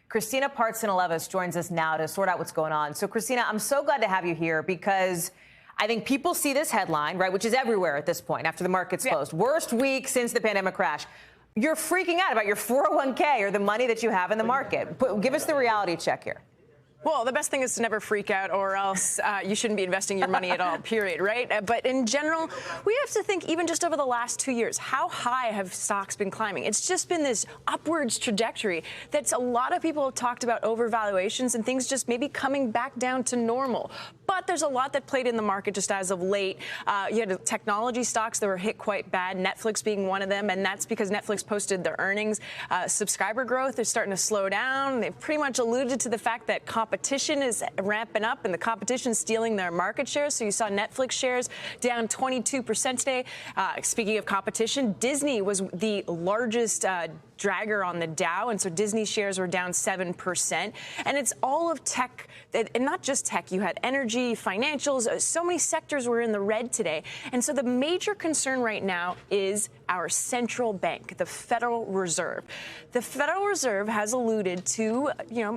Christina Partsinevelos joins us now to sort out what's going on. So, Christina, I'm so glad to have you here because I think people see this headline, right, which is everywhere at this point after the market's closed. Worst week since the pandemic crash. You're freaking out about your 401k or the money that you have in the market. Give us the reality check here. Well, the best thing is to never freak out, or else you shouldn't be investing your money at all, period, right? But in general, we have to think even just over the last 2 years, how high have stocks been climbing? It's just been this upwards trajectory that's a lot of people have talked about overvaluations and things just maybe coming back down to normal. But there's a lot that played in the market just as of late. You had technology stocks that were hit quite bad, Netflix being one of them, and that's because Netflix posted their earnings. Subscriber growth is starting to slow down. They've pretty much alluded to the fact that competition is ramping up and the competition stealing their market shares. So you saw Netflix shares down 22% today. Speaking of competition, Disney was the largest dragger on the Dow, and so Disney shares were down 7%. And it's all of tech, and not just tech. You had energy, financials, so many sectors were in the red today. And so the major concern right now is our central bank, the Federal Reserve. The Federal Reserve has alluded to,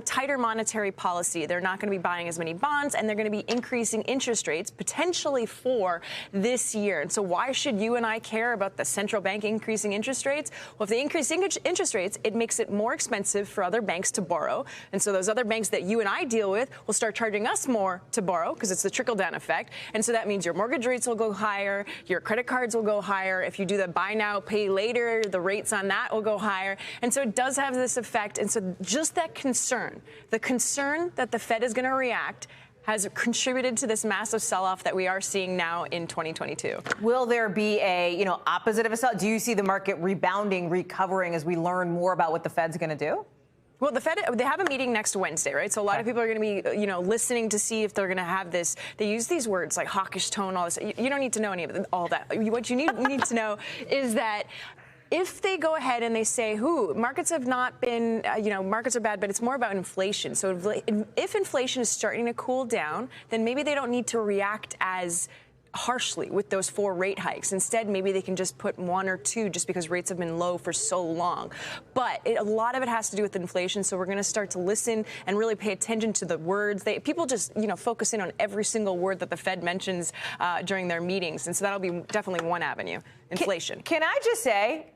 tighter monetary policy. They're not going to be buying as many bonds, and they're going to be increasing interest rates potentially for this year. And so why should you and I care about the central bank increasing interest rates? Well, if they increase interest rates, it makes it more expensive for other banks to borrow. And so those other banks that you and I deal with will start charging us more to borrow because it's the trickle-down effect. And so that means your mortgage rates will go higher, your credit cards will go higher. If you do the buy now, pay later, the rates on that will go higher. And so it does have this effect. And so just that concern, the concern that the Fed is going to react, has contributed to this massive sell-off that we are seeing now in 2022. Will there be a, opposite of a sell? Do you see the market rebounding, recovering as we learn more about what the Fed's going to do? Well, the Fed, they have a meeting next Wednesday, right? So a lot of people are going to be, listening to see if they're going to have this. They use these words like hawkish tone, all this. You don't need to know any of all that. What you need to know is that if they go ahead and they say, markets have not been, markets are bad, but it's more about inflation. So if inflation is starting to cool down, then maybe they don't need to react as harshly with those 4 rate hikes. Instead, maybe they can just put 1 or 2 just because rates have been low for so long. But a lot of it has to do with inflation, so we're going to start to listen and really pay attention to the words. People just, focus in on every single word that the Fed mentions during their meetings, and so that'll be definitely one avenue, inflation. Can I just say,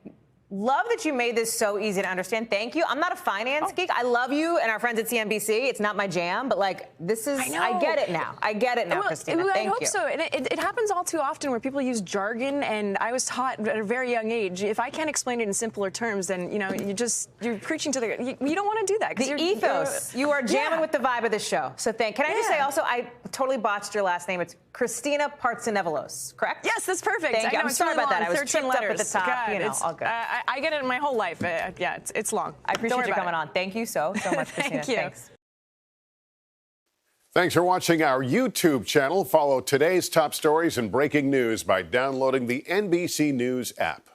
love that you made this so easy to understand. Thank you. I'm not a finance geek. I love you and our friends at CNBC. It's not my jam, but this is, I get it now. I get it now, Christina. Thank you. I hope so. And it happens all too often where people use jargon, and I was taught at a very young age, if I can't explain it in simpler terms, then, you're preaching to you don't want to do that. The ethos. You are jamming with the vibe of this show. So can I just say also, I totally botched your last name. It's Christina Partsinevelos, correct? Yes, that's perfect. Thank you. I'm sorry about that. I was tripped up at the top. God, all good. I get it my whole life. It's long. I appreciate you coming on. Thank you so much, Christina. Thank you. Thanks. Thanks for watching our YouTube channel. Follow today's top stories and breaking news by downloading the NBC News app.